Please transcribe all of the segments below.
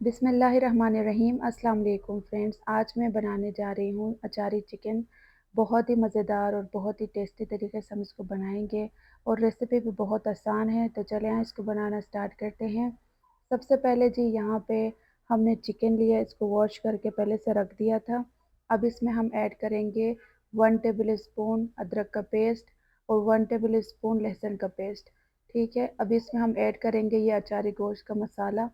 बिस्मिल्लाहिर्रहमानिर्रहीम। अस्सलाम वालेकुम फ्रेंड्स, आज मैं बनाने जा रही हूँ अचारी चिकन। बहुत ही मज़ेदार और बहुत ही टेस्टी तरीके से हम इसको बनाएंगे और रेसिपी भी बहुत आसान है। तो चलें इसको बनाना स्टार्ट करते हैं। सबसे पहले जी यहाँ पे हमने चिकन लिया, इसको वॉश करके पहले से रख दिया था। अब इसमें हम ऐड करेंगे 1 टेबल स्पून अदरक का पेस्ट और 1 टेबल स्पून लहसुन का पेस्ट। ठीक है, अब इसमें हम ऐड करेंगे ये अचारी गोश्त का मसाला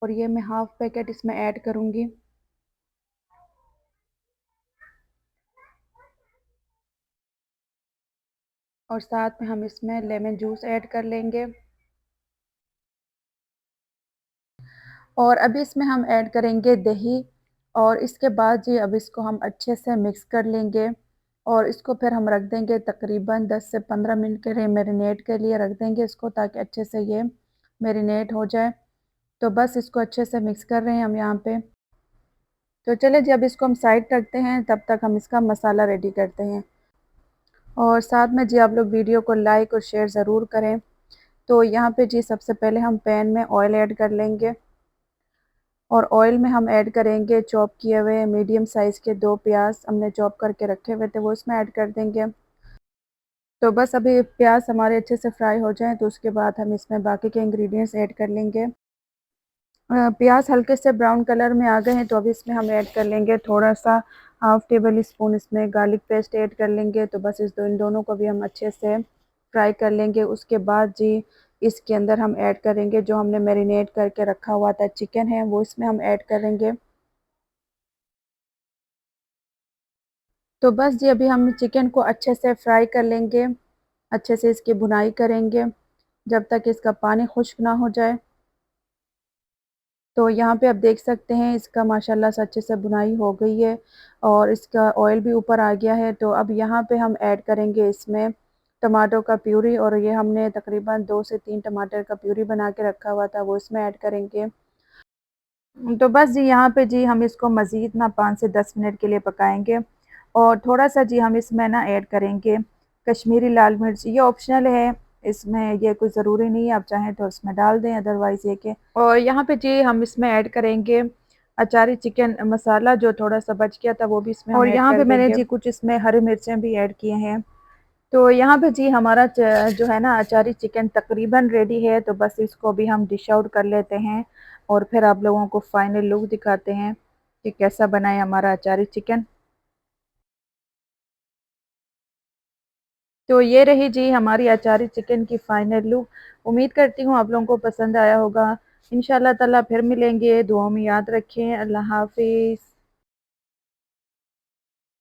और ये मैं हाफ पैकेट इसमें ऐड करूँगी। और साथ में हम इसमें लेमन जूस ऐड कर लेंगे। और अभी इसमें हम ऐड करेंगे दही और इसके बाद जी अब इसको हम अच्छे से मिक्स कर लेंगे और इसको फिर हम रख देंगे तकरीबन 10 से 15 मिनट के लिए मैरिनेट के लिए रख देंगे इसको, ताकि अच्छे से ये मैरिनेट हो जाए। तो बस इसको अच्छे से मिक्स कर रहे हैं हम यहाँ पे। तो चले जी अब इसको हम साइड रखते हैं, तब तक हम इसका मसाला रेडी करते हैं। और साथ में जी आप लोग वीडियो को लाइक और शेयर ज़रूर करें। तो यहाँ पे जी सबसे पहले हम पैन में ऑयल ऐड कर लेंगे और ऑयल में हम ऐड करेंगे चॉप किए हुए मीडियम साइज़ के 2 प्याज हमने चॉप करके रखे हुए थे, वो इसमें ऐड कर देंगे। तो बस अभी प्याज हमारे अच्छे से फ्राई हो जाएं तो उसके बाद हम इसमें बाकी के इंग्रेडिएंट्स ऐड कर लेंगे। प्याज हल्के से ब्राउन कलर में आ गए हैं तो अभी इसमें हम ऐड कर लेंगे थोड़ा सा हाफ टेबल स्पून इसमें गार्लिक पेस्ट ऐड कर लेंगे। तो बस इन दोनों को भी हम अच्छे से फ्राई कर लेंगे। उसके बाद जी इसके अंदर हम ऐड करेंगे जो हमने मैरिनेट करके रखा हुआ था चिकन है, वो इसमें हम ऐड करेंगे। तो बस जी अभी हम चिकन को अच्छे से फ्राई कर लेंगे, अच्छे से इसकी भुनाई करेंगे जब तक इसका पानी खुश्क ना हो जाए। तो यहाँ पे आप देख सकते हैं इसका माशाल्लाह से अच्छे से बुनाई हो गई है और इसका ऑयल भी ऊपर आ गया है। तो अब यहाँ पे हम ऐड करेंगे इसमें टमाटो का प्यूरी और ये हमने तकरीबन 2 से 3 टमाटर का प्यूरी बना के रखा हुआ था, वो इसमें ऐड करेंगे। तो बस जी यहाँ पे जी हम इसको मज़ीद ना 5 से 10 मिनट के लिए पकाएंगे और थोड़ा सा जी हम इसमें ना ऐड करेंगे कश्मीरी लाल मिर्च। ये ऑप्शनल है, इसमें ये कोई ज़रूरी नहीं है, आप चाहें तो इसमें डाल दें, अदरवाइज़ ये के। और यहाँ पे जी हम इसमें ऐड करेंगे अचारी चिकन मसाला जो थोड़ा सा बच गया था, वो भी इसमें हम ऐड यहाँ पे मैंने जी कुछ इसमें हरी मिर्चें भी ऐड किए हैं। तो यहाँ पे जी हमारा जो है ना अचारी चिकन तकरीबन रेडी है। तो बस इसको भी हम डिश आउट कर लेते हैं और फिर आप लोगों को फाइनल लुक दिखाते हैं कि कैसा बना है हमारा अचारी चिकन। तो ये रही जी हमारी अचारी चिकन की फाइनल लुक। उम्मीद करती हूँ आप लोगों को पसंद आया होगा। इंशाल्लाह ताला फिर मिलेंगे, दुआओं में याद रखें। अल्लाह हाफिज़।